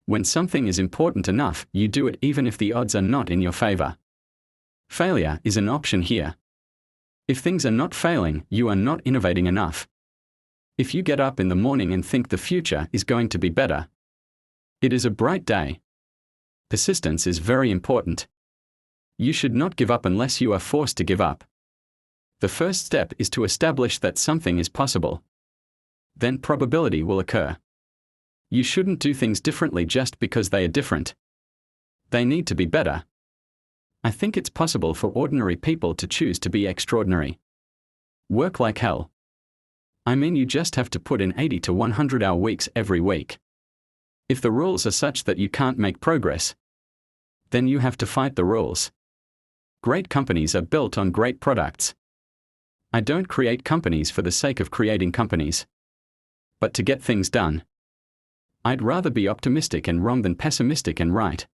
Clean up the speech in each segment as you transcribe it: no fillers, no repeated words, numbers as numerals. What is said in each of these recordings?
When something is important enough, you do it even if the odds are not in your favor. Failure is an option here. If things are not failing, you are not innovating enough. If you get up in the morning and think the future is going to be better, it is a bright day. Persistence is very important. You should not give up unless you are forced to give up. The first step is to establish that something is possible. Then probability will occur. You shouldn't do things differently just because they are different. They need to be better. I think it's possible for ordinary people to choose to be extraordinary. Work like hell. I mean, you just have to put in 80 to 100-hour weeks every week. If the rules are such that you can't make progress, then you have to fight the rules. Great companies are built on great products. I don't create companies for the sake of creating companies, but to get things done. I'd rather be optimistic and wrong than pessimistic and right.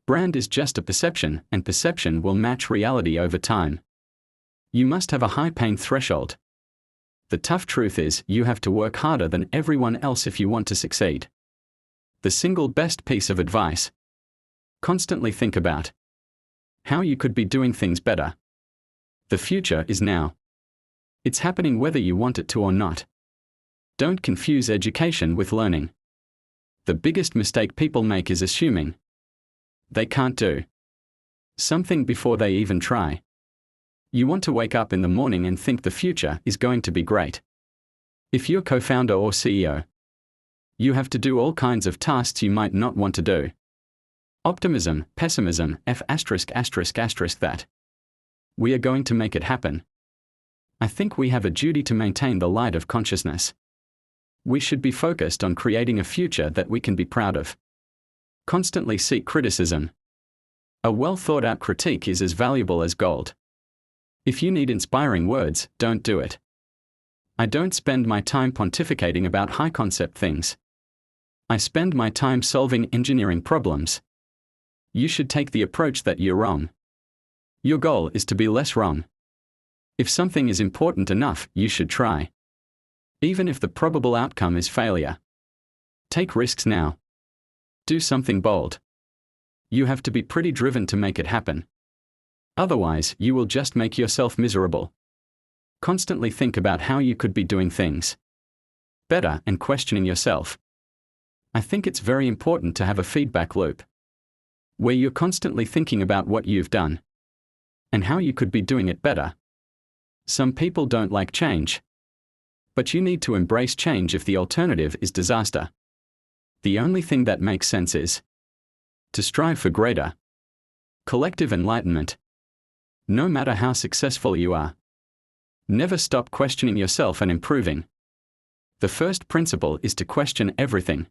Brand is just a perception, and perception will match reality over time. You must have a high pain threshold. The tough truth is, you have to work harder than everyone else if you want to succeed. The single best piece of advice: constantly think about how you could be doing things better. The future is now. It's happening whether you want it to or not. Don't confuse education with learning. The biggest mistake people make is assuming they can't do something before they even try. You want to wake up in the morning and think the future is going to be great. If you're co-founder or CEO, you have to do all kinds of tasks you might not want to do. Optimism, pessimism, that. We are going to make it happen. I think we have a duty to maintain the light of consciousness. We should be focused on creating a future that we can be proud of. Constantly seek criticism. A well-thought-out critique is as valuable as gold. If you need inspiring words, don't do it. I don't spend my time pontificating about high-concept things. I spend my time solving engineering problems. You should take the approach that you're wrong. Your goal is to be less wrong. If something is important enough, you should try. Even if the probable outcome is failure. Take risks now. Do something bold. You have to be pretty driven to make it happen. Otherwise, you will just make yourself miserable. Constantly think about how you could be doing things better and questioning yourself. I think it's very important to have a feedback loop where you're constantly thinking about what you've done and how you could be doing it better. Some people don't like change, but you need to embrace change if the alternative is disaster. The only thing that makes sense is to strive for greater collective enlightenment. No matter how successful you are, never stop questioning yourself and improving. The first principle is to question everything.